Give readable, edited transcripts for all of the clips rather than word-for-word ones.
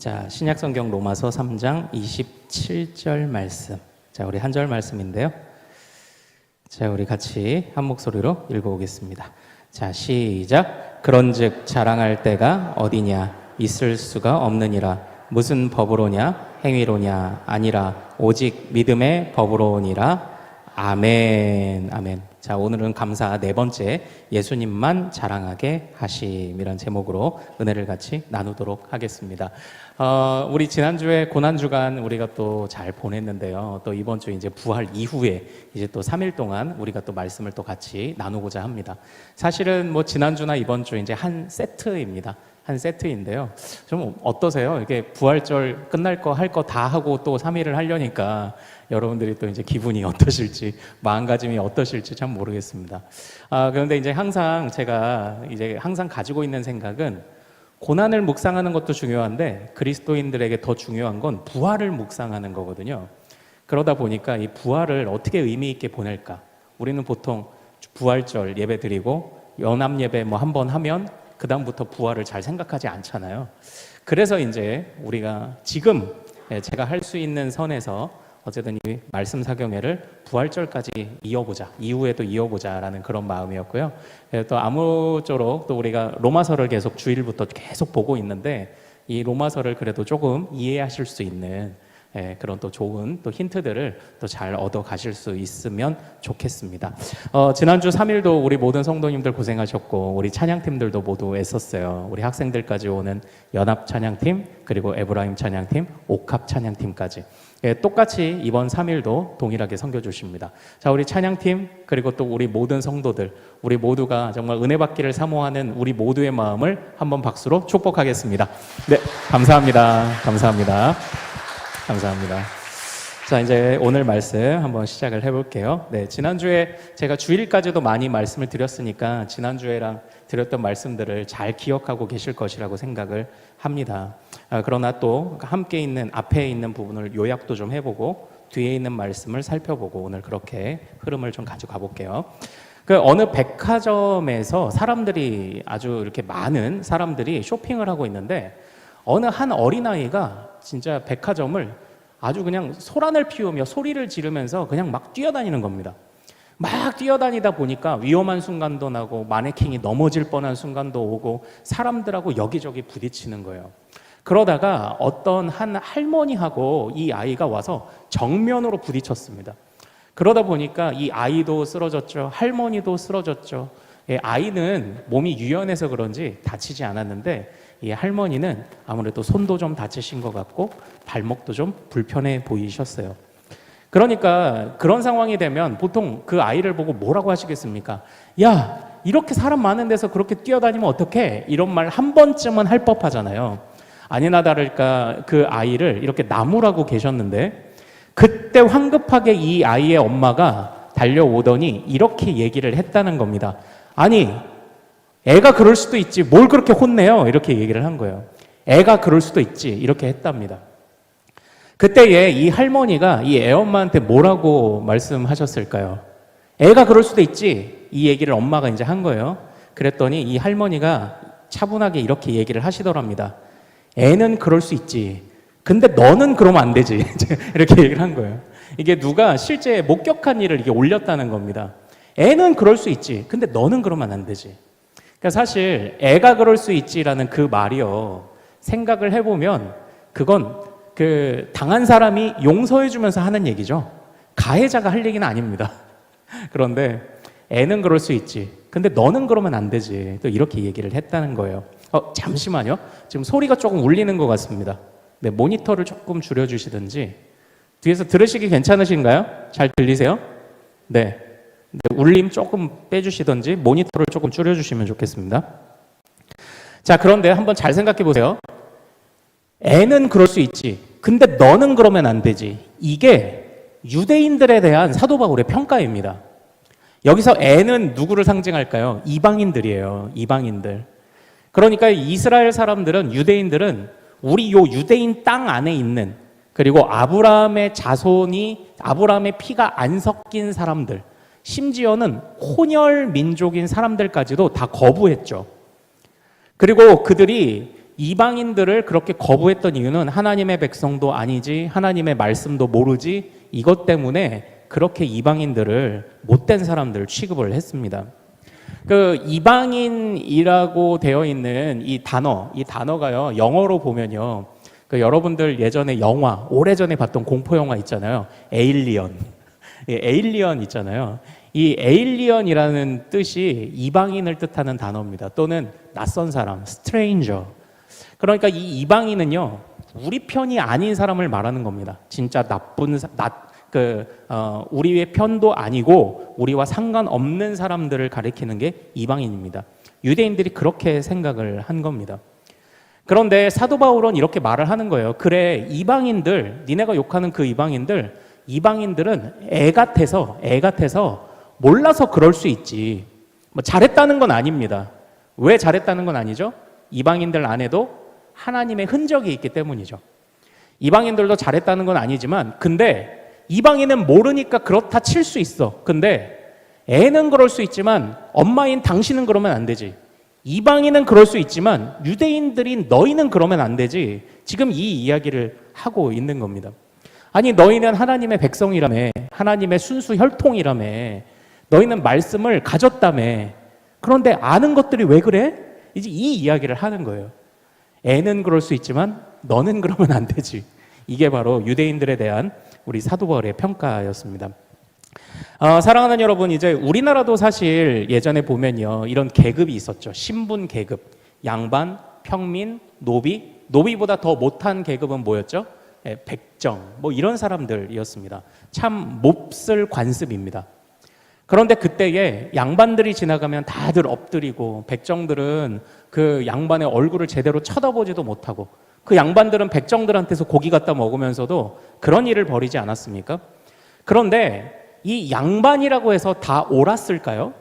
자, 신약성경 로마서 3장 27절 말씀. 자, 우리 한 절 말씀인데요. 자, 우리 같이 한 목소리로 읽어보겠습니다. 자, 시작. 그런즉 자랑할 때가 어디냐? 있을 수가 없느니라. 무슨 법으로냐? 행위로냐? 아니라 오직 믿음의 법으로니라. 아멘. 아멘. 자, 오늘은 감사 네 번째, 예수님만 자랑하게 하심이란 제목으로 은혜를 같이 나누도록 하겠습니다. 우리 지난주에 고난주간 우리가 또 잘 보냈는데요. 또 이번 주 이제 부활 이후에 이제 또 3일 동안 우리가 또 말씀을 또 같이 나누고자 합니다. 사실은 뭐 지난주나 이번 주 이제 한 세트입니다. 한 세트인데요. 좀 어떠세요? 이게 부활절 끝날 거 할 거 다 하고 또 3일을 하려니까 여러분들이 또 이제 기분이 어떠실지, 마음가짐이 어떠실지 참 모르겠습니다. 그런데 이제 항상 제가 이제 항상 가지고 있는 생각은 고난을 묵상하는 것도 중요한데 그리스도인들에게 더 중요한 건 부활을 묵상하는 거거든요. 그러다 보니까 이 부활을 어떻게 의미 있게 보낼까? 우리는 보통 부활절 예배 드리고 연합 예배 뭐 한 번 하면 그 다음부터 부활을 잘 생각하지 않잖아요. 그래서 이제 우리가 지금 제가 할 수 있는 선에서 어쨌든 이 말씀 사경회를 부활절까지 이어보자, 이후에도 이어보자라는 그런 마음이었고요. 또 아무쪼록 또 우리가 로마서를 계속 주일부터 계속 보고 있는데 이 로마서를 그래도 조금 이해하실 수 있는 그런 또 좋은 또 힌트들을 또 잘 얻어 가실 수 있으면 좋겠습니다. 지난주 3일도 우리 모든 성도님들 고생하셨고 우리 찬양팀들도 모두 애썼어요. 우리 학생들까지 오는 연합 찬양팀, 그리고 에브라임 찬양팀, 옥합 찬양팀까지 똑같이 이번 3일도 동일하게 섬겨주십니다. 자, 우리 찬양팀 그리고 또 우리 모든 성도들, 우리 모두가 정말 은혜 받기를 사모하는 우리 모두의 마음을 한번 박수로 축복하겠습니다. 네, 감사합니다. 감사합니다. 감사합니다. 자, 이제 오늘 말씀 한번 시작을 해볼게요. 네, 지난주에 제가 주일까지도 많이 말씀을 드렸으니까 지난주에랑 드렸던 말씀들을 잘 기억하고 계실 것이라고 생각을 합니다. 그러나 또 함께 있는 앞에 있는 부분을 요약도 좀 해보고 뒤에 있는 말씀을 살펴보고 오늘 그렇게 흐름을 좀 가져가 볼게요. 그 어느 백화점에서 사람들이 아주 이렇게 많은 사람들이 쇼핑을 하고 있는데 어느 한 어린아이가 진짜 백화점을 아주 그냥 소란을 피우며 소리를 지르면서 그냥 막 뛰어다니는 겁니다. 막 뛰어다니다 보니까 위험한 순간도 나고 마네킹이 넘어질 뻔한 순간도 오고 사람들하고 여기저기 부딪히는 거예요. 그러다가 어떤 한 할머니하고 이 아이가 와서 정면으로 부딪혔습니다. 그러다 보니까 이 아이도 쓰러졌죠. 할머니도 쓰러졌죠. 아이는 몸이 유연해서 그런지 다치지 않았는데 이 할머니는 아무래도 손도 좀 다치신 것 같고 발목도 좀 불편해 보이셨어요. 그러니까 그런 상황이 되면 보통 그 아이를 보고 뭐라고 하시겠습니까? 야, 이렇게 사람 많은 데서 그렇게 뛰어다니면 어떡해? 이런 말 한 번쯤은 할 법하잖아요. 아니나 다를까 그 아이를 이렇게 나무라고 계셨는데 그때 황급하게 이 아이의 엄마가 달려오더니 이렇게 얘기를 했다는 겁니다. 아니, 애가 그럴 수도 있지 뭘 그렇게 혼내요? 이렇게 얘기를 한 거예요. 애가 그럴 수도 있지 이렇게 했답니다. 그때에 이 할머니가 이 애엄마한테 뭐라고 말씀하셨을까요? 애가 그럴 수도 있지 이 얘기를 엄마가 이제 한 거예요. 그랬더니 이 할머니가 차분하게 이렇게 얘기를 하시더랍니다. 애는 그럴 수 있지 근데 너는 그러면 안 되지 이렇게 얘기를 한 거예요. 이게 누가 실제 목격한 일을 이게 올렸다는 겁니다. 애는 그럴 수 있지 근데 너는 그러면 안 되지. 그러니까 사실 애가 그럴 수 있지라는 그 말이요, 생각을 해보면 그건 그 당한 사람이 용서해 주면서 하는 얘기죠. 가해자가 할 얘기는 아닙니다. 그런데 애는 그럴 수 있지 근데 너는 그러면 안 되지 또 이렇게 얘기를 했다는 거예요. 잠시만요, 지금 소리가 조금 울리는 것 같습니다. 네, 모니터를 조금 줄여주시든지 뒤에서 들으시기 괜찮으신가요? 잘 들리세요? 네, 울림 조금 빼주시든지 모니터를 조금 줄여주시면 좋겠습니다. 자, 그런데 한번 잘 생각해 보세요. 애는 그럴 수 있지 근데 너는 그러면 안 되지. 이게 유대인들에 대한 사도 바울의 평가입니다. 여기서 애는 누구를 상징할까요? 이방인들이에요. 이방인들. 그러니까 이스라엘 사람들은, 유대인들은 우리 요 유대인 땅 안에 있는, 그리고 아브라함의 자손이, 아브라함의 피가 안 섞인 사람들, 심지어는 혼혈 민족인 사람들까지도 다 거부했죠. 그리고 그들이 이방인들을 그렇게 거부했던 이유는 하나님의 백성도 아니지, 하나님의 말씀도 모르지, 이것 때문에 그렇게 이방인들을 못된 사람들 취급을 했습니다. 그 이방인이라고 되어 있는 이 단어가요, 영어로 보면요, 그 여러분들 예전에 영화, 오래전에 봤던 공포 영화 있잖아요. 에일리언. 에일리언 있잖아요. 이 에일리언이라는 뜻이 이방인을 뜻하는 단어입니다. 또는 낯선 사람, stranger. 그러니까 이 이방인은요, 우리 편이 아닌 사람을 말하는 겁니다. 진짜 우리의 편도 아니고 우리와 상관없는 사람들을 가리키는 게 이방인입니다. 유대인들이 그렇게 생각을 한 겁니다. 그런데 사도 바울은 이렇게 말을 하는 거예요. 그래, 이방인들, 니네가 욕하는 그 이방인들은 애 같아서 몰라서 그럴 수 있지. 뭐 잘했다는 건 아닙니다. 왜 잘했다는 건 아니죠? 이방인들 안에도 하나님의 흔적이 있기 때문이죠. 이방인들도 잘했다는 건 아니지만, 근데 이방인은 모르니까 그렇다 칠 수 있어. 근데 애는 그럴 수 있지만 엄마인 당신은 그러면 안 되지. 이방인은 그럴 수 있지만 유대인들인 너희는 그러면 안 되지. 지금 이 이야기를 하고 있는 겁니다. 아니, 너희는 하나님의 백성이라며, 하나님의 순수 혈통이라며, 너희는 말씀을 가졌다며. 그런데 아는 것들이 왜 그래? 이제 이 이야기를 하는 거예요. 애는 그럴 수 있지만 너는 그러면 안 되지. 이게 바로 유대인들에 대한 우리 사도 바울의 평가였습니다. 사랑하는 여러분, 이제 우리나라도 사실 예전에 보면요, 이런 계급이 있었죠. 신분 계급, 양반, 평민, 노비. 노비보다 더 못한 계급은 뭐였죠? 백정, 뭐 이런 사람들이었습니다. 참 몹쓸 관습입니다. 그런데 그때에 양반들이 지나가면 다들 엎드리고, 백정들은 그 양반의 얼굴을 제대로 쳐다보지도 못하고, 그 양반들은 백정들한테서 고기 갖다 먹으면서도 그런 일을 벌이지 않았습니까? 그런데 이 양반이라고 해서 다 옳았을까요?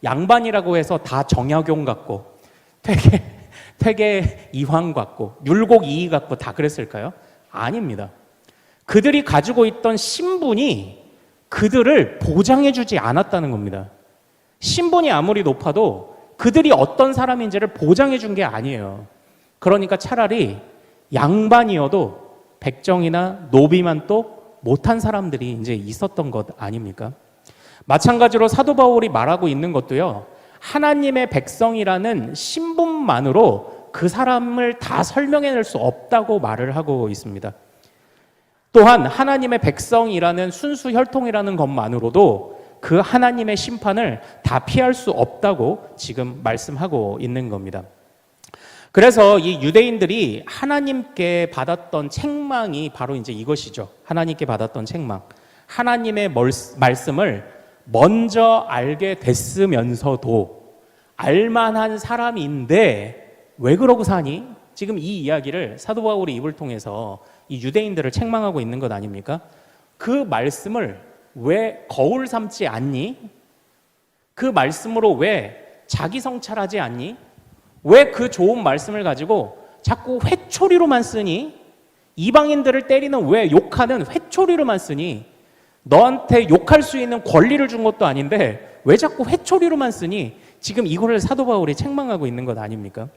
양반이라고 해서 다 정약용 같고 퇴계 이황 같고 율곡 이이 같고 다 그랬을까요? 아닙니다. 그들이 가지고 있던 신분이 그들을 보장해주지 않았다는 겁니다. 신분이 아무리 높아도 그들이 어떤 사람인지를 보장해준 게 아니에요. 그러니까 차라리 양반이어도 백정이나 노비만 또 못한 사람들이 이제 있었던 것 아닙니까? 마찬가지로 사도 바울이 말하고 있는 것도요, 하나님의 백성이라는 신분만으로 그 사람을 다 설명해낼 수 없다고 말을 하고 있습니다. 또한 하나님의 백성이라는 순수 혈통이라는 것만으로도 그 하나님의 심판을 다 피할 수 없다고 지금 말씀하고 있는 겁니다. 그래서 이 유대인들이 하나님께 받았던 책망이 바로 이제 이것이죠. 하나님께 받았던 책망. 하나님의 말씀을 먼저 알게 됐으면서도 알만한 사람인데 왜 그러고 사니? 지금 이 이야기를 사도 바울의 입을 통해서 이 유대인들을 책망하고 있는 것 아닙니까? 그 말씀을 왜 거울 삼지 않니? 그 말씀으로 왜 자기 성찰하지 않니? 왜 그 좋은 말씀을 가지고 자꾸 회초리로만 쓰니? 이방인들을 때리는 왜 욕하는 회초리로만 쓰니? 너한테 욕할 수 있는 권리를 준 것도 아닌데 왜 자꾸 회초리로만 쓰니? 지금 이거를 사도 바울이 책망하고 있는 것 아닙니까?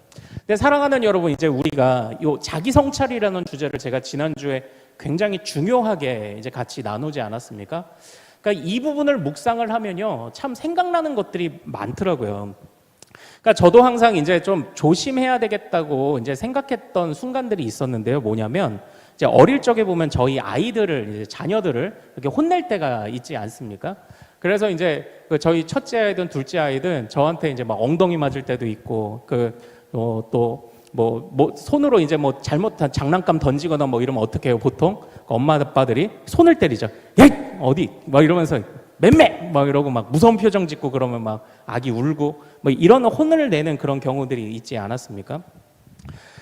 근데 사랑하는 여러분, 이제 우리가 이 자기 성찰이라는 주제를 제가 지난주에 굉장히 중요하게 이제 같이 나누지 않았습니까? 그러니까 이 부분을 묵상을 하면요, 참 생각나는 것들이 많더라고요. 그러니까 저도 항상 이제 좀 조심해야 되겠다고 이제 생각했던 순간들이 있었는데요. 뭐냐면 이제 어릴 적에 보면 저희 아이들을, 이제 자녀들을 이렇게 혼낼 때가 있지 않습니까? 그래서 이제 저희 첫째 아이든 둘째 아이든 저한테 이제 막 엉덩이 맞을 때도 있고, 손으로 이제 뭐 잘못한 장난감 던지거나 뭐 이러면 어떻게 해요? 보통 엄마 아빠들이 손을 때리죠. 야, 어디? 막 이러면서 맴매! 막 이러고 막 무서운 표정 짓고 그러면 막 아기 울고 뭐 이런 혼을 내는 그런 경우들이 있지 않았습니까?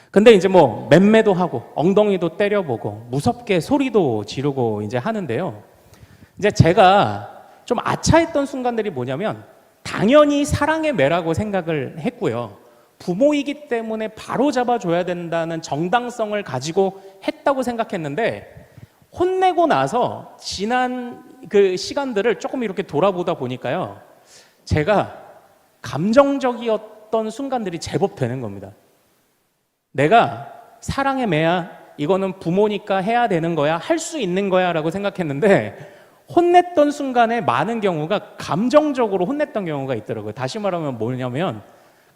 근데 이제 뭐 맴매도 하고 엉덩이도 때려보고 무섭게 소리도 지르고 이제 하는데요. 이제 제가 좀 아차했던 순간들이 뭐냐면, 당연히 사랑의 매라고 생각을 했고요. 부모이기 때문에 바로 잡아줘야 된다는 정당성을 가지고 했다고 생각했는데, 혼내고 나서 지난 그 시간들을 조금 이렇게 돌아보다 보니까요, 제가 감정적이었던 순간들이 제법 되는 겁니다. 내가 사랑의 매야, 이거는 부모니까 해야 되는 거야, 할 수 있는 거야 라고 생각했는데 혼냈던 순간에 많은 경우가 감정적으로 혼냈던 경우가 있더라고요. 다시 말하면 뭐냐면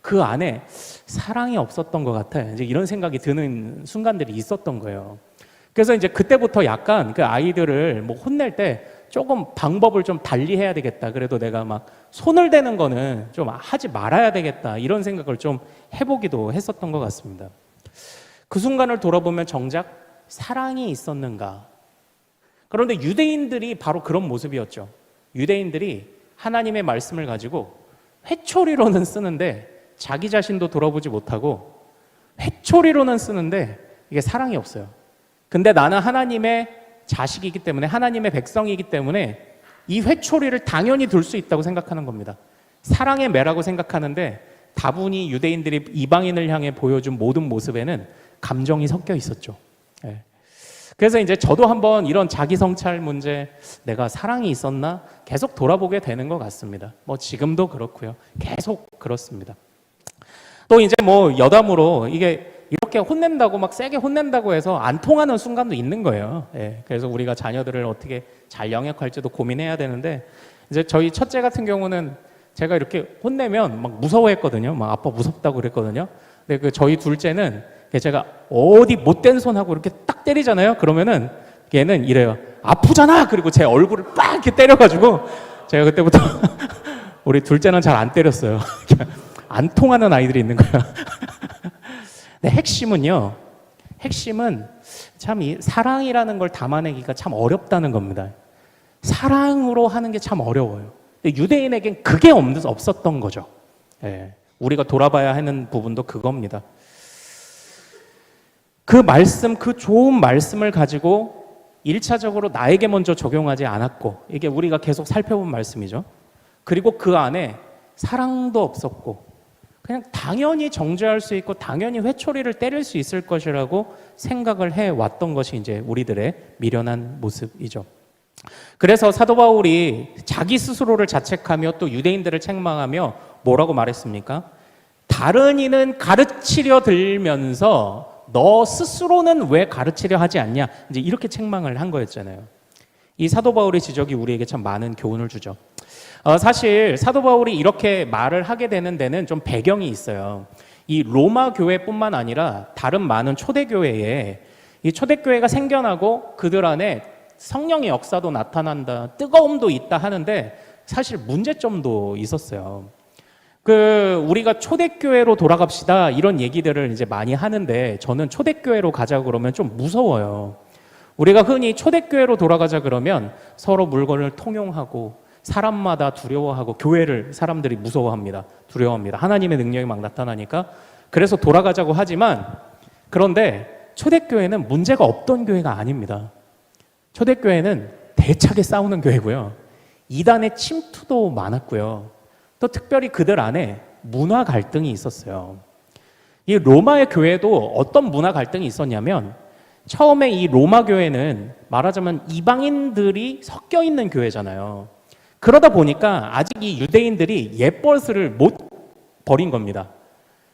그 안에 사랑이 없었던 것 같아요. 이제 이런 생각이 드는 순간들이 있었던 거예요. 그래서 이제 그때부터 약간 그 아이들을 뭐 혼낼 때 조금 방법을 좀 달리 해야 되겠다. 그래도 내가 막 손을 대는 거는 좀 하지 말아야 되겠다. 이런 생각을 좀 해보기도 했었던 것 같습니다. 그 순간을 돌아보면 정작 사랑이 있었는가? 그런데 유대인들이 바로 그런 모습이었죠. 유대인들이 하나님의 말씀을 가지고 회초리로는 쓰는데 자기 자신도 돌아보지 못하고 회초리로는 쓰는데 이게 사랑이 없어요. 근데 나는 하나님의 자식이기 때문에 하나님의 백성이기 때문에 이 회초리를 당연히 들 수 있다고 생각하는 겁니다. 사랑의 매라고 생각하는데 다분히 유대인들이 이방인을 향해 보여준 모든 모습에는 감정이 섞여 있었죠. 그래서 이제 저도 한번 이런 자기 성찰 문제, 내가 사랑이 있었나 계속 돌아보게 되는 것 같습니다. 뭐 지금도 그렇고요. 계속 그렇습니다. 또 이제 뭐 여담으로 이게 이렇게 혼낸다고 막 세게 혼낸다고 해서 안 통하는 순간도 있는 거예요. 그래서 우리가 자녀들을 어떻게 잘 영역할지도 고민해야 되는데 이제 저희 첫째 같은 경우는 제가 이렇게 혼내면 막 무서워했거든요. 막 아빠 무섭다고 그랬거든요. 근데 그 저희 둘째는 제가 어디 못된 손하고 이렇게 딱 때리잖아요. 그러면은 얘는 이래요. 아프잖아. 그리고 제 얼굴을 빡 이렇게 때려가지고 제가 그때부터 우리 둘째는 잘 안 때렸어요. 안 통하는 아이들이 있는 거야. 근데 핵심은 참 이 사랑이라는 걸 담아내기가 참 어렵다는 겁니다. 사랑으로 하는 게 참 어려워요. 근데 유대인에겐 그게 없었던 거죠. 우리가 돌아봐야 하는 부분도 그겁니다. 그 말씀, 그 좋은 말씀을 가지고 1차적으로 나에게 먼저 적용하지 않았고, 이게 우리가 계속 살펴본 말씀이죠. 그리고 그 안에 사랑도 없었고 그냥 당연히 정죄할 수 있고 당연히 회초리를 때릴 수 있을 것이라고 생각을 해왔던 것이 이제 우리들의 미련한 모습이죠. 그래서 사도 바울이 자기 스스로를 자책하며 또 유대인들을 책망하며 뭐라고 말했습니까? 다른 이는 가르치려 들면서 너 스스로는 왜 가르치려 하지 않냐? 이제 이렇게 책망을 한 거였잖아요. 이 사도 바울의 지적이 우리에게 참 많은 교훈을 주죠. 사실 사도 바울이 이렇게 말을 하게 되는 데는 좀 배경이 있어요. 이 로마 교회뿐만 아니라 다른 많은 초대교회에 이 초대교회가 생겨나고 그들 안에 성령의 역사도 나타난다, 뜨거움도 있다 하는데 사실 문제점도 있었어요. 우리가 초대교회로 돌아갑시다 이런 얘기들을 이제 많이 하는데 저는 초대교회로 가자 그러면 좀 무서워요. 우리가 흔히 초대교회로 돌아가자 그러면 서로 물건을 통용하고 사람마다 두려워하고 교회를 사람들이 무서워합니다. 두려워합니다. 하나님의 능력이 막 나타나니까. 그래서 돌아가자고 하지만 그런데 초대교회는 문제가 없던 교회가 아닙니다. 초대교회는 대차게 싸우는 교회고요. 이단의 침투도 많았고요. 또 특별히 그들 안에 문화 갈등이 있었어요. 이 로마의 교회도 어떤 문화 갈등이 있었냐면 처음에 이 로마 교회는 말하자면 이방인들이 섞여 있는 교회잖아요. 그러다 보니까 아직 이 유대인들이 옛버릇을 못 버린 겁니다.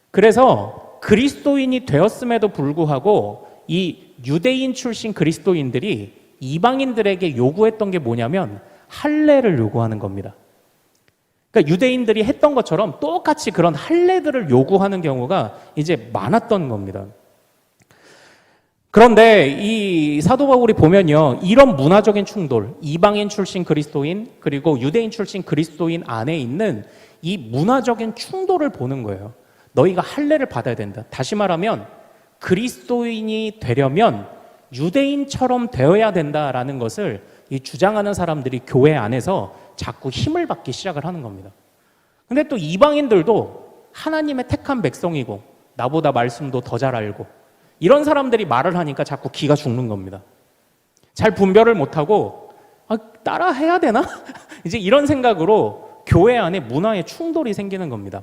그래서 그리스도인이 되었음에도 불구하고 이 유대인 출신 그리스도인들이 이방인들에게 요구했던 게 뭐냐면 할례를 요구하는 겁니다. 그러니까 유대인들이 했던 것처럼 똑같이 그런 할례들을 요구하는 경우가 이제 많았던 겁니다. 그런데 이 사도 바울이 보면요, 이런 문화적인 충돌, 이방인 출신 그리스도인 그리고 유대인 출신 그리스도인 안에 있는 이 문화적인 충돌을 보는 거예요. 너희가 할례를 받아야 된다. 다시 말하면 그리스도인이 되려면 유대인처럼 되어야 된다라는 것을 이 주장하는 사람들이 교회 안에서 자꾸 힘을 받기 시작을 하는 겁니다. 근데 또 이방인들도 하나님의 택한 백성이고 나보다 말씀도 더 잘 알고 이런 사람들이 말을 하니까 자꾸 기가 죽는 겁니다. 잘 분별을 못하고 따라 해야 되나? 이제 이런 생각으로 교회 안에 문화의 충돌이 생기는 겁니다.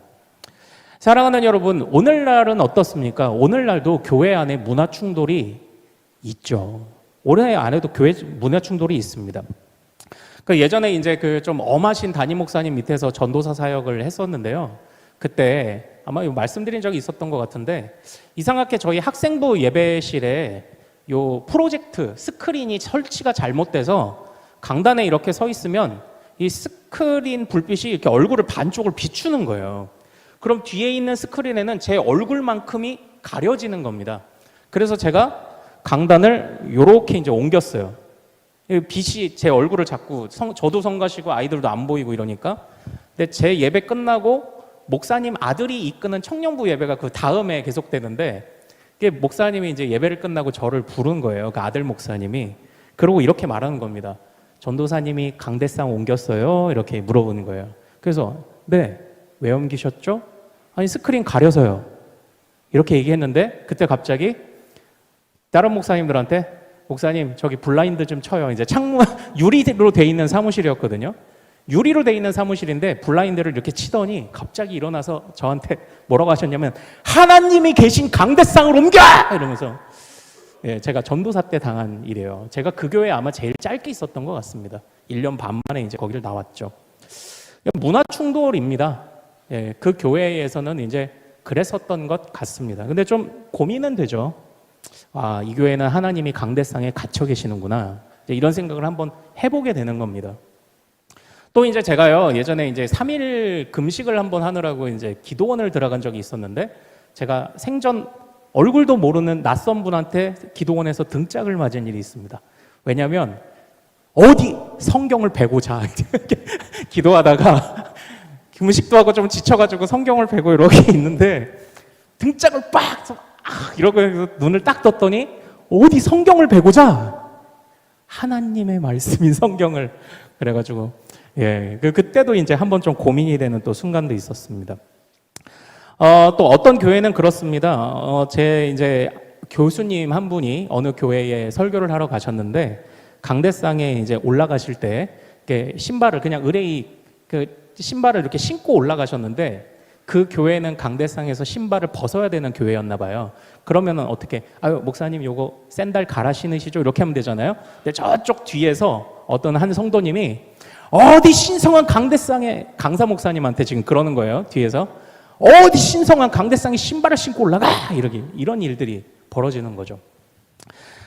사랑하는 여러분, 오늘날은 어떻습니까? 오늘날도 교회 안에 문화 충돌이 있죠. 올해 안에도 교회 문화 충돌이 있습니다. 예전에 이제 좀 엄하신 담임 목사님 밑에서 전도사 사역을 했었는데요. 그때 아마 말씀드린 적이 있었던 것 같은데 이상하게 저희 학생부 예배실에 요 프로젝트 스크린이 설치가 잘못돼서 강단에 이렇게 서 있으면 이 스크린 불빛이 이렇게 얼굴을 반쪽을 비추는 거예요. 그럼 뒤에 있는 스크린에는 제 얼굴만큼이 가려지는 겁니다. 그래서 제가 강단을 이렇게 이제 옮겼어요. 빛이 제 얼굴을 자꾸 저도 성가시고 아이들도 안 보이고 이러니까. 근데 제 예배 끝나고 목사님 아들이 이끄는 청년부 예배가 그 다음에 계속되는데 이게 목사님이 이제 예배를 끝나고 저를 부른 거예요. 그 아들 목사님이. 그러고 이렇게 말하는 겁니다. 전도사님이 강대상 옮겼어요? 이렇게 물어보는 거예요. 그래서 네, 왜 옮기셨죠? 아니 스크린 가려서요. 이렇게 얘기했는데 그때 갑자기 다른 목사님들한테 목사님 저기 블라인드 좀 쳐요. 이제 창문 유리로 돼 있는 사무실이었거든요. 유리로 돼 있는 사무실인데 블라인드를 이렇게 치더니 갑자기 일어나서 저한테 뭐라고 하셨냐면 하나님이 계신 강대상을 옮겨! 이러면서 예, 제가 전도사 때 당한 일이에요. 제가 그 교회에 아마 제일 짧게 있었던 것 같습니다. 1년 반 만에 이제 거기를 나왔죠. 문화 충돌입니다. 예, 그 교회에서는 이제 그랬었던 것 같습니다. 근데 좀 고민은 되죠. 아, 이 교회는 하나님이 강대상에 갇혀 계시는구나. 이런 생각을 한번 해보게 되는 겁니다. 또 이제 제가요, 예전에 이제 3일 금식을 한번 하느라고 이제 기도원을 들어간 적이 있었는데 제가 생전 얼굴도 모르는 낯선 분한테 기도원에서 등짝을 맞은 일이 있습니다. 왜냐하면 어디 성경을 베고자 기도하다가 금식도 하고 좀 지쳐가지고 성경을 베고 이렇게 있는데 등짝을 빡 이러고 눈을 딱 떴더니 어디 성경을 베고자 하나님의 말씀인 성경을 그래가지고 예 그때도 이제 한번 좀 고민이 되는 또 순간도 있었습니다. 또 어떤 교회는 그렇습니다. 제 이제 교수님 한 분이 어느 교회에 설교를 하러 가셨는데 강대상에 이제 올라가실 때 신발을 그냥 의뢰의 그 신발을 이렇게 신고 올라가셨는데 그 교회는 강대상에서 신발을 벗어야 되는 교회였나 봐요. 그러면은 어떻게 아유 목사님 요거 샌들 갈아 신으시죠 이렇게 하면 되잖아요. 근데 저쪽 뒤에서 어떤 한 성도님이 어디 신성한 강대상에 강사 목사님한테 지금 그러는 거예요. 뒤에서 어디 신성한 강대상에 신발을 신고 올라가 이런 일들이 벌어지는 거죠.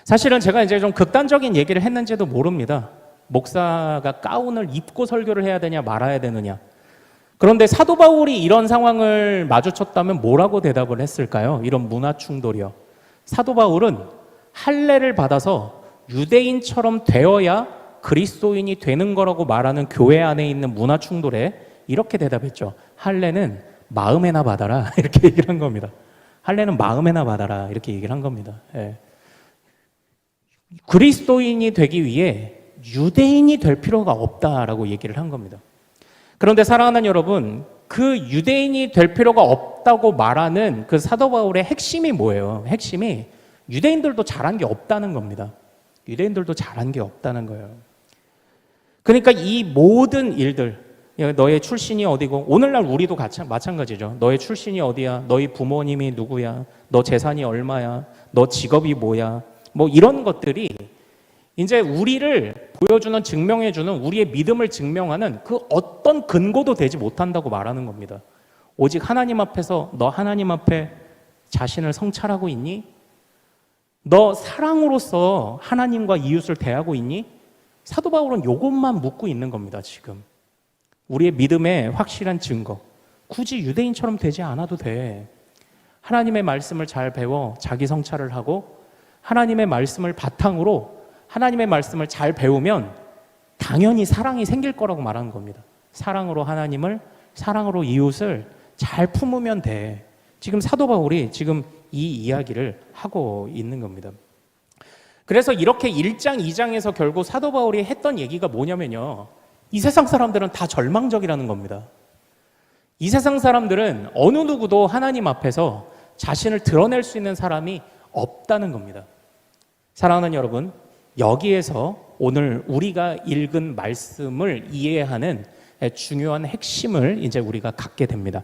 사실은 제가 이제 좀 극단적인 얘기를 했는지도 모릅니다. 목사가 가운을 입고 설교를 해야 되냐 말아야 되느냐. 그런데 사도 바울이 이런 상황을 마주쳤다면 뭐라고 대답을 했을까요? 이런 문화 충돌이요. 사도 바울은 할례를 받아서 유대인처럼 되어야 그리스도인이 되는 거라고 말하는 교회 안에 있는 문화 충돌에 이렇게 대답했죠. 할례는 마음에나 받아라 이렇게 얘기를 한 겁니다. 할례는 마음에나 받아라 이렇게 얘기를 한 겁니다. 예. 그리스도인이 되기 위해 유대인이 될 필요가 없다라고 얘기를 한 겁니다. 그런데 사랑하는 여러분, 그 유대인이 될 필요가 없다고 말하는 그 사도 바울의 핵심이 뭐예요? 핵심이 유대인들도 잘한 게 없다는 겁니다. 유대인들도 잘한 게 없다는 거예요. 그러니까 이 모든 일들, 너의 출신이 어디고, 오늘날 우리도 마찬가지죠. 너의 출신이 어디야? 너희 부모님이 누구야? 너 재산이 얼마야? 너 직업이 뭐야? 뭐 이런 것들이 이제 우리를 보여주는, 증명해주는, 우리의 믿음을 증명하는 그 어떤 근거도 되지 못한다고 말하는 겁니다. 오직 하나님 앞에서 너 하나님 앞에 자신을 성찰하고 있니? 너 사랑으로서 하나님과 이웃을 대하고 있니? 사도 바울은 이것만 묻고 있는 겁니다, 지금. 우리의 믿음의 확실한 증거. 굳이 유대인처럼 되지 않아도 돼. 하나님의 말씀을 잘 배워 자기 성찰을 하고 하나님의 말씀을 바탕으로 하나님의 말씀을 잘 배우면 당연히 사랑이 생길 거라고 말하는 겁니다. 사랑으로 하나님을, 사랑으로 이웃을 잘 품으면 돼. 지금 사도 바울이 지금 이 이야기를 하고 있는 겁니다. 그래서 이렇게 1장, 2장에서 결국 사도 바울이 했던 얘기가 뭐냐면요. 이 세상 사람들은 다 절망적이라는 겁니다. 이 세상 사람들은 어느 누구도 하나님 앞에서 자신을 드러낼 수 있는 사람이 없다는 겁니다. 사랑하는 여러분, 여기에서 오늘 우리가 읽은 말씀을 이해하는 중요한 핵심을 이제 우리가 갖게 됩니다.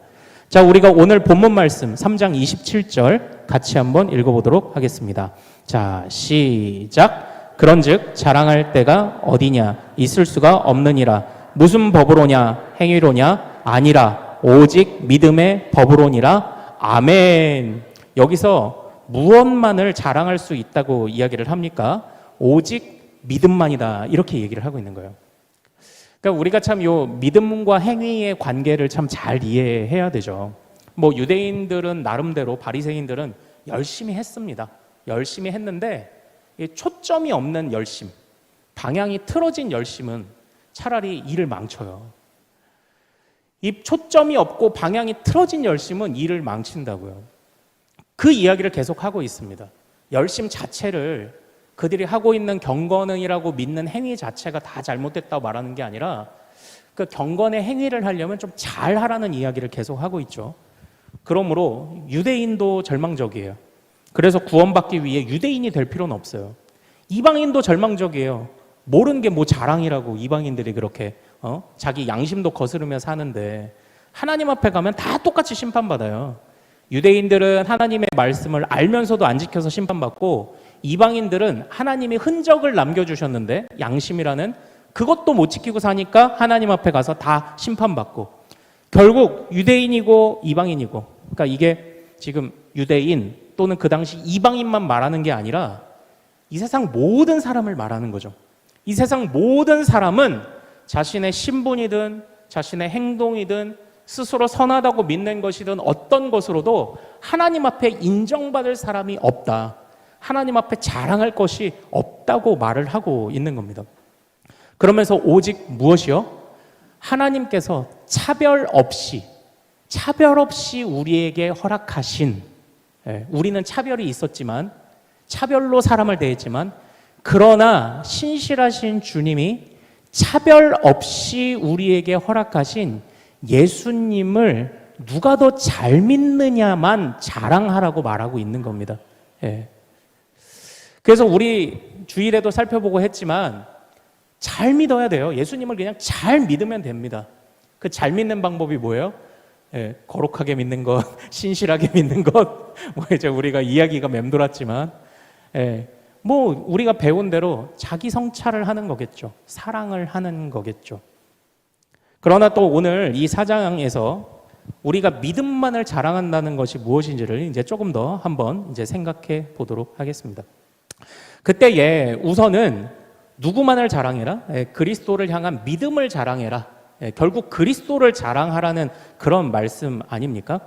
자, 우리가 오늘 본문 말씀 3장 27절 같이 한번 읽어보도록 하겠습니다. 자, 시작. 그런즉 자랑할 때가 어디냐? 있을 수가 없느니라. 무슨 법으로냐? 행위로냐? 아니라 오직 믿음의 법으로니라. 아멘. 여기서 무엇만을 자랑할 수 있다고 이야기를 합니까? 오직 믿음만이다. 이렇게 얘기를 하고 있는 거예요. 그러니까 우리가 참 요 믿음과 행위의 관계를 참 잘 이해해야 되죠. 뭐 유대인들은 나름대로 바리새인들은 열심히 했습니다. 열심히 했는데 초점이 없는 열심, 방향이 틀어진 열심은 차라리 일을 망쳐요. 이 초점이 없고 방향이 틀어진 열심은 일을 망친다고요. 그 이야기를 계속하고 있습니다. 열심 자체를 그들이 하고 있는 경건이라고 믿는 행위 자체가 다 잘못됐다고 말하는 게 아니라 그 경건의 행위를 하려면 좀 잘하라는 이야기를 계속하고 있죠. 그러므로 유대인도 절망적이에요. 그래서 구원받기 위해 유대인이 될 필요는 없어요. 이방인도 절망적이에요. 모르는 게 뭐 자랑이라고 이방인들이 그렇게 자기 양심도 거스르며 사는데 하나님 앞에 가면 다 똑같이 심판받아요. 유대인들은 하나님의 말씀을 알면서도 안 지켜서 심판받고 이방인들은 하나님이 흔적을 남겨주셨는데 양심이라는 그것도 못 지키고 사니까 하나님 앞에 가서 다 심판받고 결국 유대인이고 이방인이고 그러니까 이게 지금 유대인 또는 그 당시 이방인만 말하는 게 아니라 이 세상 모든 사람을 말하는 거죠. 이 세상 모든 사람은 자신의 신분이든 자신의 행동이든 스스로 선하다고 믿는 것이든 어떤 것으로도 하나님 앞에 인정받을 사람이 없다. 하나님 앞에 자랑할 것이 없다고 말을 하고 있는 겁니다. 그러면서 오직 무엇이요? 하나님께서 차별 없이 우리에게 허락하신 우리는 차별이 있었지만 차별로 사람을 대했지만 그러나 신실하신 주님이 차별 없이 우리에게 허락하신 예수님을 누가 더 잘 믿느냐만 자랑하라고 말하고 있는 겁니다. 그래서 우리 주일에도 살펴보고 했지만 잘 믿어야 돼요. 예수님을 그냥 잘 믿으면 됩니다. 그 잘 믿는 방법이 뭐예요? 거룩하게 믿는 것, 신실하게 믿는 것, 뭐 이제 우리가 이야기가 맴돌았지만, 뭐 우리가 배운 대로 자기 성찰을 하는 거겠죠. 사랑을 하는 거겠죠. 그러나 또 오늘 이 4장에서 우리가 믿음만을 자랑한다는 것이 무엇인지를 이제 조금 더 한번 이제 생각해 보도록 하겠습니다. 그때에 우선은 누구만을 자랑해라? 그리스도를 향한 믿음을 자랑해라. 결국 그리스도를 자랑하라는 그런 말씀 아닙니까?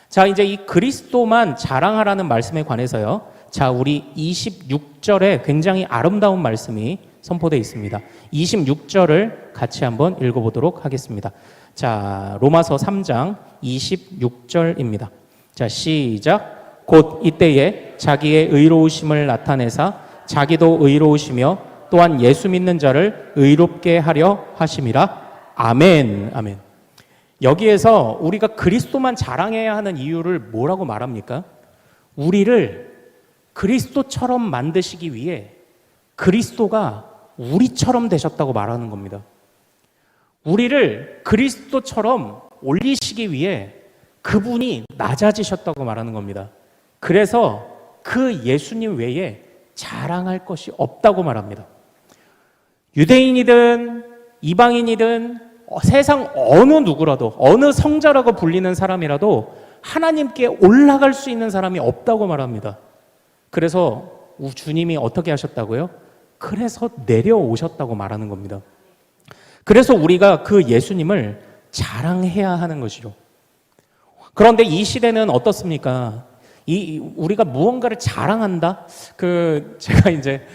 자, 이제 이 그리스도만 자랑하라는 말씀에 관해서요. 자, 우리 26절에 굉장히 아름다운 말씀이 선포되어 있습니다. 26절을 같이 한번 읽어보도록 하겠습니다. 자, 로마서 3장 26절입니다. 자, 시작. 곧 이때에 자기의 의로우심을 나타내사 자기도 의로우시며 또한 예수 믿는 자를 의롭게 하려 하심이라. 아멘. 아멘. 여기에서 우리가 그리스도만 자랑해야 하는 이유를 뭐라고 말합니까? 우리를 그리스도처럼 만드시기 위해 그리스도가 우리처럼 되셨다고 말하는 겁니다. 우리를 그리스도처럼 올리시기 위해 그분이 낮아지셨다고 말하는 겁니다. 그래서 그 예수님 외에 자랑할 것이 없다고 말합니다. 유대인이든 이방인이든 세상 어느 누구라도 어느 성자라고 불리는 사람이라도 하나님께 올라갈 수 있는 사람이 없다고 말합니다. 그래서 주님이 어떻게 하셨다고요? 그래서 내려오셨다고 말하는 겁니다. 그래서 우리가 그 예수님을 자랑해야 하는 것이죠. 그런데 이 시대는 어떻습니까? 우리가 무언가를 자랑한다? 제가 이제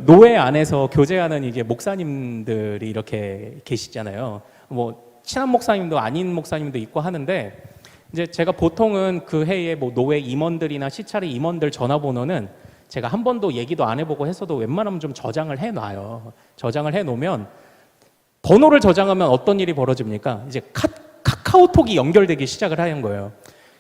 노회 안에서 교제하는 이게 목사님들이 이렇게 계시잖아요. 뭐 친한 목사님도 아닌 목사님도 있고 하는데 이제 제가 보통은 그 해에 뭐 노회 임원들이나 시찰의 임원들 전화번호는 제가 한 번도 얘기도 안 해보고 했어도 웬만하면 좀 저장을 해놔요. 저장을 해놓으면 번호를 저장하면 어떤 일이 벌어집니까? 이제 카카오톡이 연결되기 시작을 하는 거예요.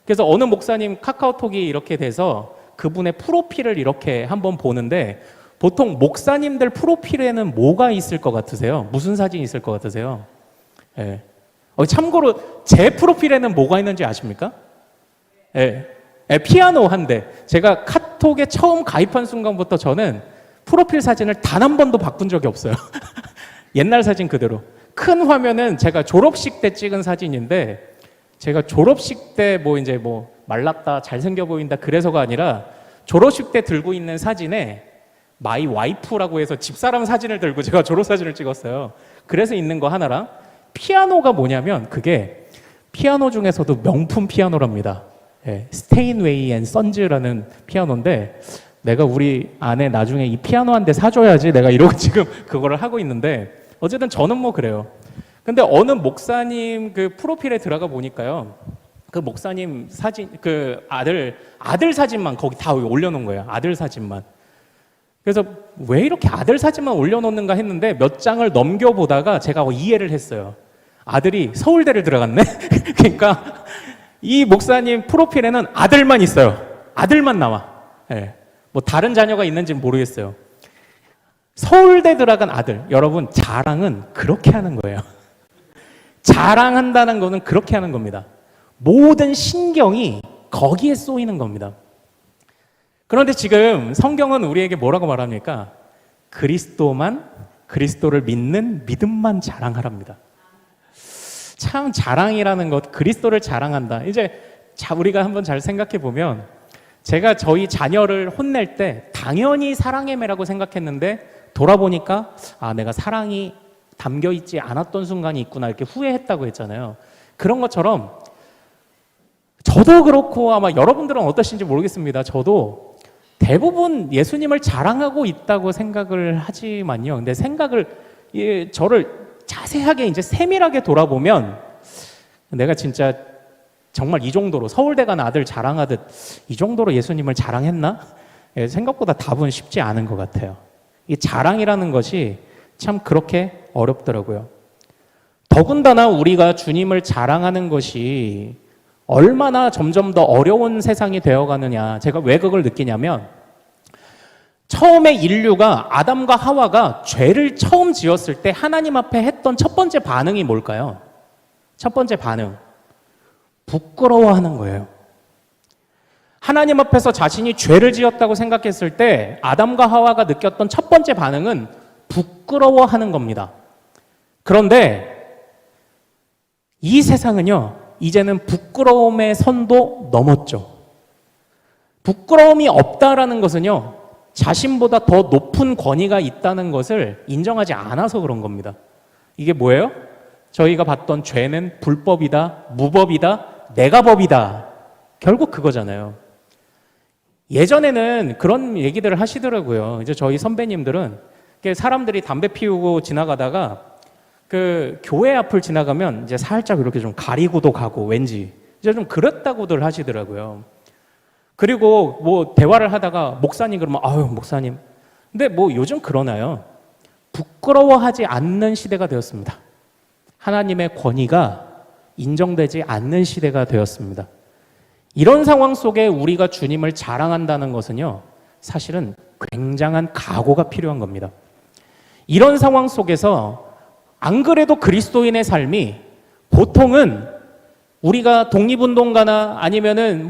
그래서 어느 목사님 카카오톡이 이렇게 돼서 그분의 프로필을 이렇게 한번 보는데 보통 목사님들 프로필에는 뭐가 있을 것 같으세요? 무슨 사진이 있을 것 같으세요? 참고로 제 프로필에는 뭐가 있는지 아십니까? 피아노 한 대. 제가 카톡에 처음 가입한 순간부터 저는 프로필 사진을 단 한 번도 바꾼 적이 없어요. 옛날 사진 그대로. 큰 화면은 제가 졸업식 때 찍은 사진인데 제가 졸업식 때 이제 말랐다, 잘생겨 보인다 그래서가 아니라 졸업식 때 들고 있는 사진에 마이 와이프라고 해서 집사람 사진을 들고 제가 졸업사진을 찍었어요. 그래서 있는 거 하나랑 피아노가 뭐냐면 그게 피아노 중에서도 명품 피아노랍니다. 예, 스테인웨이 앤 선즈라는 피아노인데 내가 우리 아내 나중에 이 피아노 한 대 사줘야지 내가 이러고 지금 그거를 하고 있는데 어쨌든 저는 그래요. 근데 어느 목사님 그 프로필에 들어가 보니까요. 그 목사님 사진, 그 아들 사진만 거기 다 올려놓은 거예요. 아들 사진만. 그래서 왜 이렇게 아들 사진만 올려놓는가 했는데 몇 장을 넘겨보다가 제가 이해를 했어요. 아들이 서울대를 들어갔네? 그러니까 이 목사님 프로필에는 아들만 있어요. 아들만 나와. 네. 다른 자녀가 있는지는 모르겠어요. 서울대 들어간 아들. 여러분, 자랑은 그렇게 하는 거예요. 자랑한다는 거는 그렇게 하는 겁니다. 모든 신경이 거기에 쏘이는 겁니다. 그런데 지금 성경은 우리에게 뭐라고 말합니까? 그리스도를 믿는 믿음만 자랑하랍니다. 참 자랑이라는 것, 그리스도를 자랑한다. 이제 우리가 한번 잘 생각해 보면 제가 저희 자녀를 혼낼 때 당연히 사랑의 매라고 생각했는데 돌아보니까 내가 사랑이 담겨 있지 않았던 순간이 있구나 이렇게 후회했다고 했잖아요. 그런 것처럼 저도 그렇고 아마 여러분들은 어떠신지 모르겠습니다. 저도 대부분 예수님을 자랑하고 있다고 생각을 하지만요. 근데 저를 자세하게 이제 세밀하게 돌아보면 내가 진짜 정말 이 정도로 서울대 간 아들 자랑하듯 이 정도로 예수님을 자랑했나? 생각보다 답은 쉽지 않은 것 같아요. 이 자랑이라는 것이 참 그렇게 어렵더라고요. 더군다나 우리가 주님을 자랑하는 것이 얼마나 점점 더 어려운 세상이 되어가느냐. 제가 왜 그걸 느끼냐면 처음에 인류가 아담과 하와가 죄를 처음 지었을 때 하나님 앞에 했던 첫 번째 반응이 뭘까요? 첫 번째 반응. 부끄러워하는 거예요. 하나님 앞에서 자신이 죄를 지었다고 생각했을 때 아담과 하와가 느꼈던 첫 번째 반응은 부끄러워하는 겁니다. 그런데 이 세상은요, 이제는 부끄러움의 선도 넘었죠. 부끄러움이 없다라는 것은요, 자신보다 더 높은 권위가 있다는 것을 인정하지 않아서 그런 겁니다. 이게 뭐예요? 저희가 봤던 죄는 불법이다, 무법이다, 내가 법이다. 결국 그거잖아요. 예전에는 그런 얘기들을 하시더라고요. 이제 저희 선배님들은 사람들이 담배 피우고 지나가다가 그 교회 앞을 지나가면 이제 살짝 이렇게 좀 가리고도 가고 왠지 이제 좀 그렇다고들 하시더라고요. 그리고 대화를 하다가 목사님 그러면 아유 목사님. 근데 요즘 그러나요? 부끄러워하지 않는 시대가 되었습니다. 하나님의 권위가 인정되지 않는 시대가 되었습니다. 이런 상황 속에 우리가 주님을 자랑한다는 것은요, 사실은 굉장한 각오가 필요한 겁니다. 이런 상황 속에서 안 그래도 그리스도인의 삶이 보통은 우리가 독립운동가나 아니면은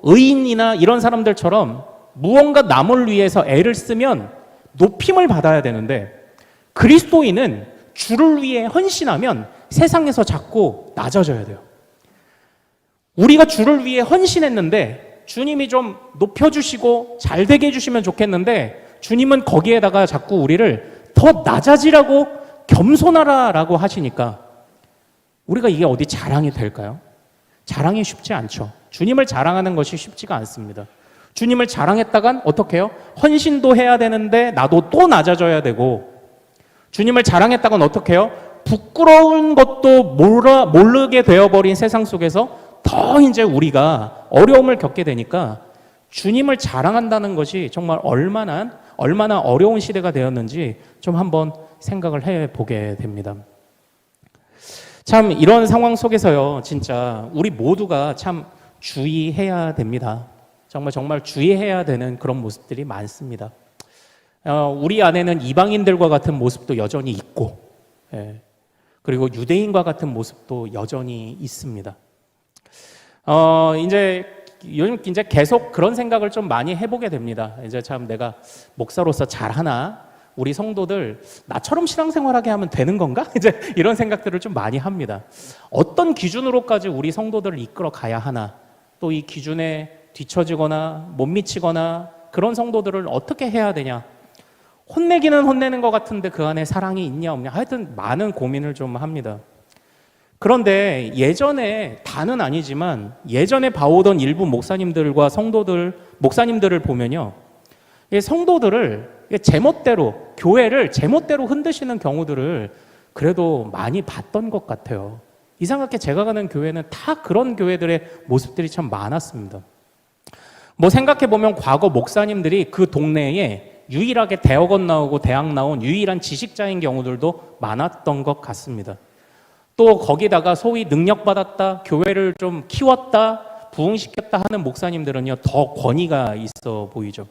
의인이나 이런 사람들처럼 무언가 남을 위해서 애를 쓰면 높임을 받아야 되는데 그리스도인은 주를 위해 헌신하면 세상에서 자꾸 낮아져야 돼요. 우리가 주를 위해 헌신했는데 주님이 좀 높여주시고 잘 되게 해주시면 좋겠는데 주님은 거기에다가 자꾸 우리를 더 낮아지라고 겸손하라라고 하시니까 우리가 이게 어디 자랑이 될까요? 자랑이 쉽지 않죠. 주님을 자랑하는 것이 쉽지가 않습니다. 주님을 자랑했다간 어떻게 해요? 헌신도 해야 되는데 나도 또 낮아져야 되고 주님을 자랑했다간 어떻게 해요? 부끄러운 것도 모르게 되어버린 세상 속에서 더 이제 우리가 어려움을 겪게 되니까 주님을 자랑한다는 것이 정말 얼마나 어려운 시대가 되었는지 좀 한번 생각을 해보게 됩니다. 참 이런 상황 속에서요, 진짜 우리 모두가 참 주의해야 됩니다. 정말 주의해야 되는 그런 모습들이 많습니다. 우리 안에는 이방인들과 같은 모습도 여전히 있고, 그리고 유대인과 같은 모습도 여전히 있습니다. 요즘 계속 그런 생각을 좀 많이 해보게 됩니다. 이제 참 내가 목사로서 잘하나? 우리 성도들 나처럼 신앙생활하게 하면 되는 건가? 이제 이런 생각들을 좀 많이 합니다. 어떤 기준으로까지 우리 성도들을 이끌어 가야 하나? 또 이 기준에 뒤처지거나 못 미치거나 그런 성도들을 어떻게 해야 되냐? 혼내기는 혼내는 것 같은데 그 안에 사랑이 있냐 없냐? 하여튼 많은 고민을 좀 합니다. 그런데 예전에, 다는 아니지만 예전에 봐오던 일부 목사님들과 목사님들을 보면요. 성도들을 제멋대로, 교회를 제멋대로 흔드시는 경우들을 그래도 많이 봤던 것 같아요. 이상하게 제가 가는 교회는 다 그런 교회들의 모습들이 참 많았습니다. 뭐 생각해보면 과거 목사님들이 그 동네에 유일하게 대학원 나오고 대학 나온 유일한 지식자인 경우들도 많았던 것 같습니다. 또 거기다가 소위 능력받았다, 교회를 좀 키웠다, 부흥시켰다 하는 목사님들은요, 더 권위가 있어 보이죠.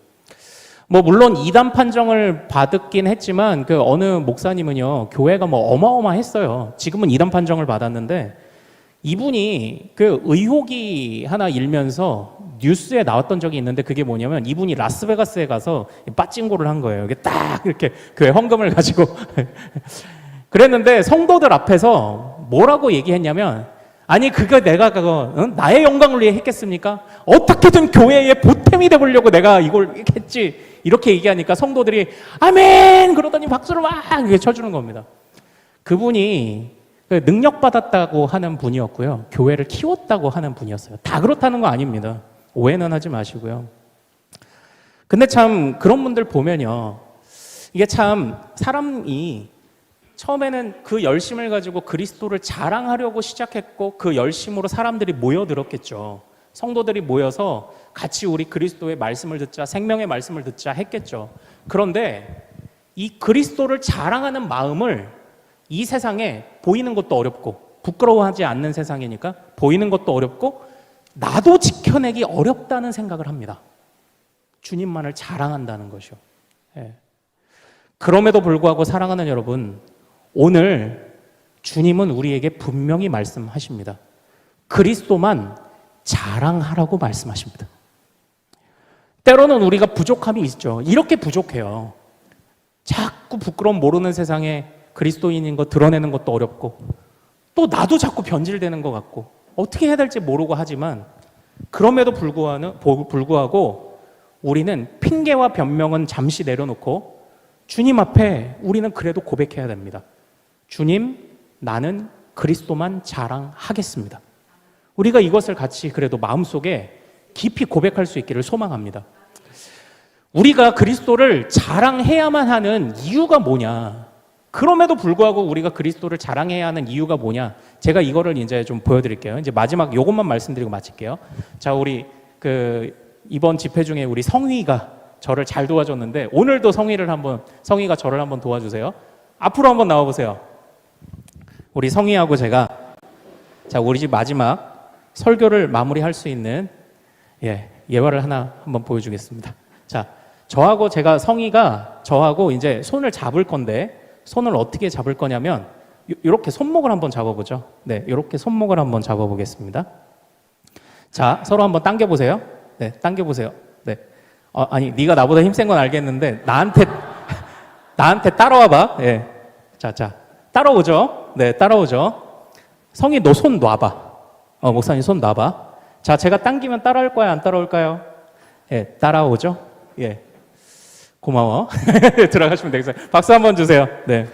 뭐 물론 이단 판정을 받았긴 했지만 그 어느 목사님은요, 교회가 뭐 어마어마했어요. 지금은 이단 판정을 받았는데 이분이 그 의혹이 하나 일면서 뉴스에 나왔던 적이 있는데 그게 뭐냐면 이분이 라스베가스에 가서 빠찡고를 한 거예요. 이게 딱 이렇게 교회 헌금을 가지고 그랬는데 성도들 앞에서 뭐라고 얘기했냐면, 아니 그거 내가 나의 영광을 위해 했겠습니까? 어떻게든 교회의 보탬이 되보려고 내가 이걸 했지, 이렇게 얘기하니까 성도들이 아멘 그러더니 박수를 막 이렇게 쳐주는 겁니다. 그분이 능력받았다고 하는 분이었고요, 교회를 키웠다고 하는 분이었어요. 다 그렇다는 거 아닙니다. 오해는 하지 마시고요. 근데 참 그런 분들 보면요, 이게 참 사람이 처음에는 그 열심을 가지고 그리스도를 자랑하려고 시작했고 그 열심으로 사람들이 모여들었겠죠. 성도들이 모여서 같이 우리 그리스도의 말씀을 듣자, 생명의 말씀을 듣자 했겠죠. 그런데 이 그리스도를 자랑하는 마음을 이 세상에 보이는 것도 어렵고, 부끄러워하지 않는 세상이니까 보이는 것도 어렵고 나도 지켜내기 어렵다는 생각을 합니다. 주님만을 자랑한다는 것이요. 예. 그럼에도 불구하고 사랑하는 여러분, 오늘 주님은 우리에게 분명히 말씀하십니다. 그리스도만 자랑하라고 말씀하십니다. 때로는 우리가 부족함이 있죠. 이렇게 부족해요. 자꾸 부끄러움 모르는 세상에 그리스도인인 거 드러내는 것도 어렵고, 또 나도 자꾸 변질되는 것 같고, 어떻게 해야 될지 모르고 하지만 그럼에도 불구하고 우리는 핑계와 변명은 잠시 내려놓고 주님 앞에 우리는 그래도 고백해야 됩니다. 주님, 나는 그리스도만 자랑하겠습니다. 우리가 이것을 같이 그래도 마음속에 깊이 고백할 수 있기를 소망합니다. 우리가 그리스도를 자랑해야만 하는 이유가 뭐냐? 그럼에도 불구하고 우리가 그리스도를 자랑해야 하는 이유가 뭐냐? 제가 이거를 이제 좀 보여드릴게요. 이제 마지막 요것만 말씀드리고 마칠게요. 자, 우리 이번 집회 중에 우리 성휘가 저를 잘 도와줬는데 오늘도 성휘가 저를 한번 도와주세요. 앞으로 한번 나와보세요. 우리 성휘하고 제가, 자, 우리 집 마지막 설교를 마무리할 수 있는 예화를 하나 한번 보여주겠습니다. 자, 성휘가 저하고 이제 손을 잡을 건데, 손을 어떻게 잡을 거냐면 이렇게 손목을 한번 잡아보죠. 네, 이렇게 손목을 한번 잡아보겠습니다. 자, 서로 한번 당겨보세요. 네, 당겨보세요. 네. 아니, 네가 나보다 힘센 건 알겠는데 나한테 따라와봐. 네. 자, 따라오죠. 네, 따라오죠. 성희, 너 손 놔봐. 목사님 손 놔봐. 자, 제가 당기면 따라올 거야, 안 따라올까요? 예, 따라오죠. 예. 고마워. 들어가시면 되겠어요. 박수 한번 주세요. 네.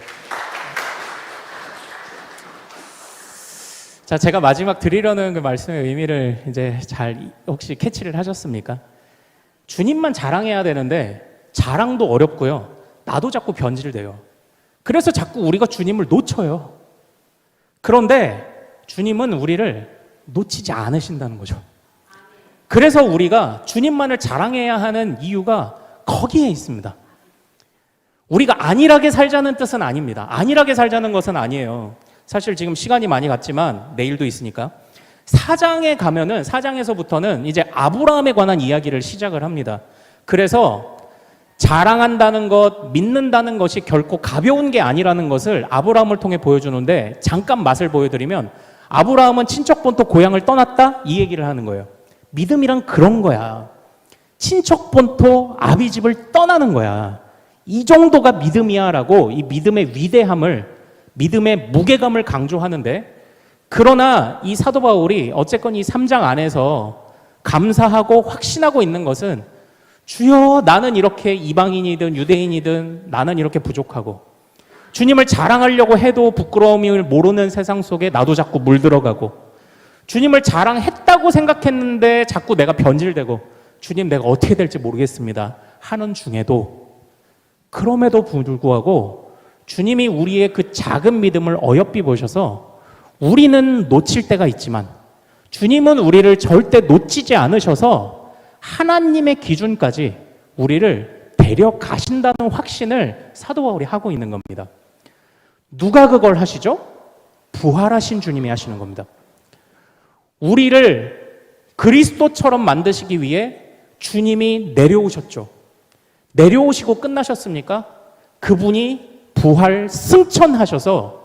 자, 제가 마지막 드리려는 그 말씀의 의미를 이제 잘 혹시 캐치를 하셨습니까? 주님만 자랑해야 되는데 자랑도 어렵고요. 나도 자꾸 변질돼요. 그래서 자꾸 우리가 주님을 놓쳐요. 그런데 주님은 우리를 놓치지 않으신다는 거죠. 그래서 우리가 주님만을 자랑해야 하는 이유가 거기에 있습니다. 우리가 안일하게 살자는 뜻은 아닙니다. 안일하게 살자는 것은 아니에요. 사실 지금 시간이 많이 갔지만 내일도 있으니까 4장에 가면은 4장에서부터는 이제 아브라함에 관한 이야기를 시작을 합니다. 그래서 자랑한다는 것, 믿는다는 것이 결코 가벼운 게 아니라는 것을 아브라함을 통해 보여주는데, 잠깐 맛을 보여드리면 아브라함은 친척 본토 고향을 떠났다? 이 얘기를 하는 거예요. 믿음이란 그런 거야. 친척 본토 아비 집을 떠나는 거야. 이 정도가 믿음이야라고 이 믿음의 위대함을, 믿음의 무게감을 강조하는데, 그러나 이 사도 바울이 어쨌건 이 3장 안에서 감사하고 확신하고 있는 것은, 주여 나는 이렇게 이방인이든 유대인이든 나는 이렇게 부족하고, 주님을 자랑하려고 해도 부끄러움을 모르는 세상 속에 나도 자꾸 물들어가고, 주님을 자랑했다고 생각했는데 자꾸 내가 변질되고, 주님 내가 어떻게 될지 모르겠습니다 하는 중에도, 그럼에도 불구하고 주님이 우리의 그 작은 믿음을 어여삐 보셔서, 우리는 놓칠 때가 있지만 주님은 우리를 절대 놓치지 않으셔서 하나님의 기준까지 우리를 데려가신다는 확신을 사도 바울이 하고 있는 겁니다. 누가 그걸 하시죠? 부활하신 주님이 하시는 겁니다. 우리를 그리스도처럼 만드시기 위해 주님이 내려오셨죠. 내려오시고 끝나셨습니까? 그분이 부활 승천하셔서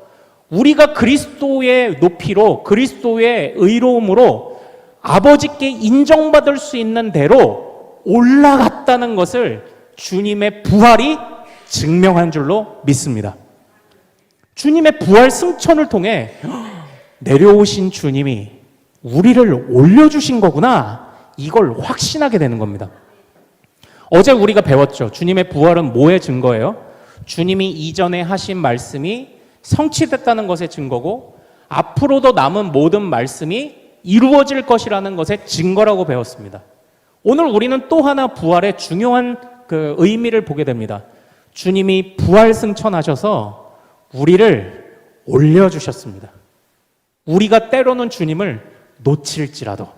우리가 그리스도의 높이로, 그리스도의 의로움으로 아버지께 인정받을 수 있는 대로 올라갔다는 것을 주님의 부활이 증명한 줄로 믿습니다. 주님의 부활 승천을 통해 내려오신 주님이 우리를 올려주신 거구나, 이걸 확신하게 되는 겁니다. 어제 우리가 배웠죠. 주님의 부활은 뭐의 증거예요? 주님이 이전에 하신 말씀이 성취됐다는 것의 증거고, 앞으로도 남은 모든 말씀이 이루어질 것이라는 것의 증거라고 배웠습니다. 오늘 우리는 또 하나 부활의 중요한 그 의미를 보게 됩니다. 주님이 부활 승천하셔서 우리를 올려주셨습니다. 우리가 때로는 주님을 놓칠지라도.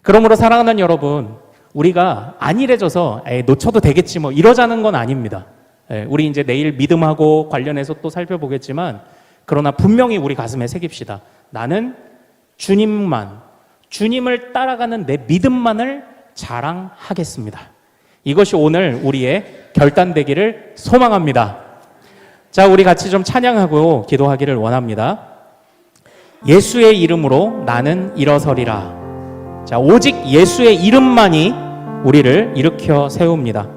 그러므로 사랑하는 여러분, 우리가 안일해져서 놓쳐도 되겠지 뭐 이러자는 건 아닙니다. 우리 이제 내일 믿음하고 관련해서 또 살펴보겠지만, 그러나 분명히 우리 가슴에 새깁시다. 나는 주님만, 주님을 따라가는 내 믿음만을 자랑하겠습니다. 이것이 오늘 우리의 결단되기를 소망합니다. 자, 우리 같이 좀 찬양하고 기도하기를 원합니다. 예수의 이름으로 나는 일어서리라. 자, 오직 예수의 이름만이 우리를 일으켜 세웁니다.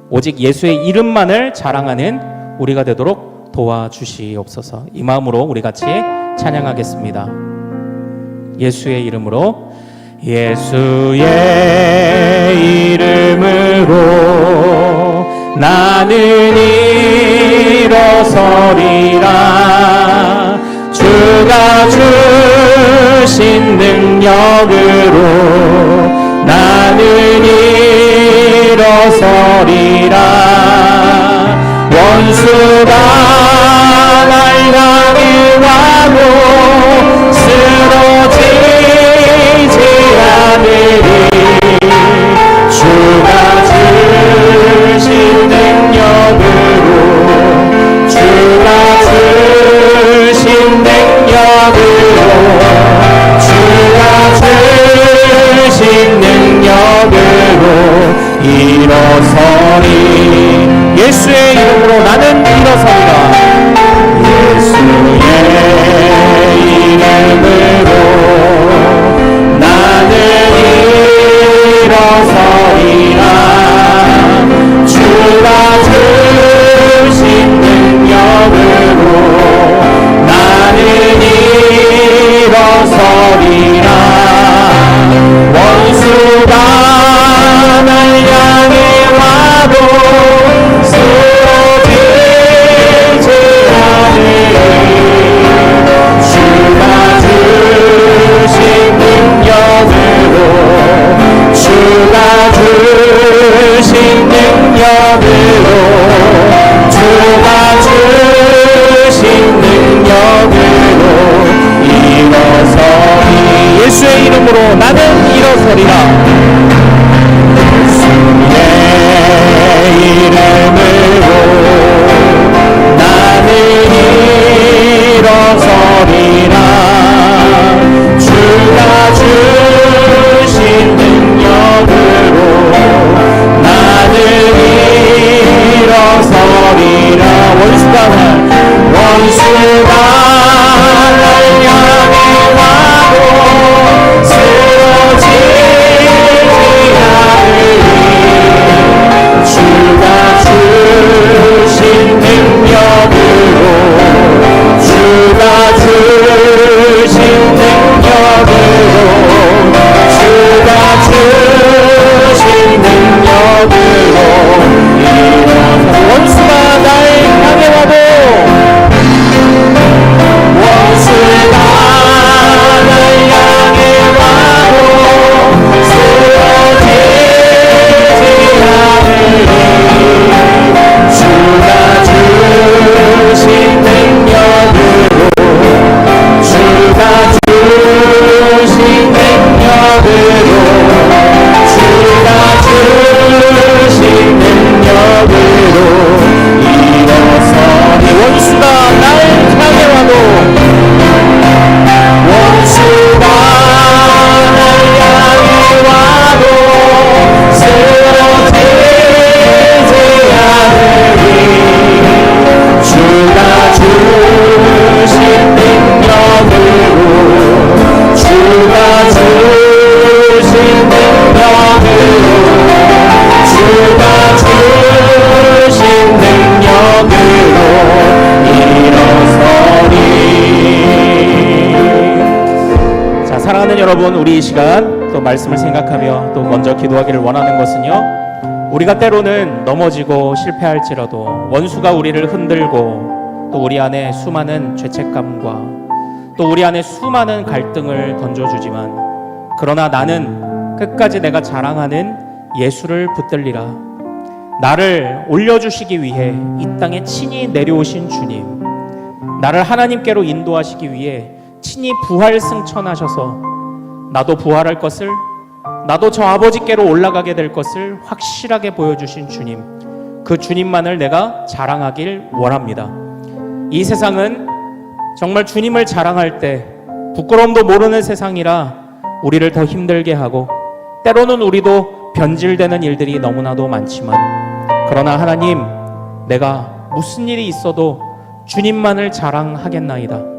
오직 예수의 이름만을 자랑하는 우리가 되도록 도와주시옵소서. 이 마음으로 우리 같이 찬양하겠습니다. 예수의 이름으로, 예수의 이름으로 나는 일어서리라. 주가 주신 능력으로 나는 일어서리라. 원수가 날 향해 와도 쓰러지지 않으리. 주가 주신 능력으로, 주가 주신 능력으로, 주가 주신 능력으로 일어서리. 예수의 이름으로 나는 일어서리라. 예수의 이름으로 나는 일어서리라. 주가 주신 능력으로 나는 일어서리라. 원수가 날 향해 와도 쓰러지지 않으리. 주가 주신 능력으로, 주가 주신 능력으로, 주가 주신 능력으로 일어서리. 예수의 이름으로 나는 일어서리라. 예수의 이름으로 나는 일어서리라. 주가 주신 능력으로 나는 일어서리라. 원수가 날 향해 와도 쓰러지지 사랑하는 여러분, 우리 이 시간 또 말씀을 생각하며 또 먼저 기도하기를 원하는 것은요, 우리가 때로는 넘어지고 실패할지라도 원수가 우리를 흔들고 또 우리 안에 수많은 죄책감과 또 우리 안에 수많은 갈등을 던져주지만, 그러나 나는 끝까지 내가 자랑하는 예수를 붙들리라. 나를 올려주시기 위해 이 땅에 친히 내려오신 주님, 나를 하나님께로 인도하시기 위해 친히 부활 승천하셔서 나도 부활할 것을, 나도 저 아버지께로 올라가게 될 것을 확실하게 보여주신 주님, 그 주님만을 내가 자랑하길 원합니다. 이 세상은 정말 주님을 자랑할 때 부끄러움도 모르는 세상이라 우리를 더 힘들게 하고, 때로는 우리도 변질되는 일들이 너무나도 많지만, 그러나 하나님, 내가 무슨 일이 있어도 주님만을 자랑하겠나이다.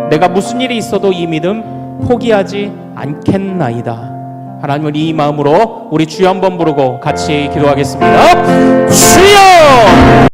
내가 무슨 일이 있어도 이 믿음 포기하지 않겠나이다. 하나님을 이 마음으로 우리 주여 한번 부르고 같이 기도하겠습니다. 주여!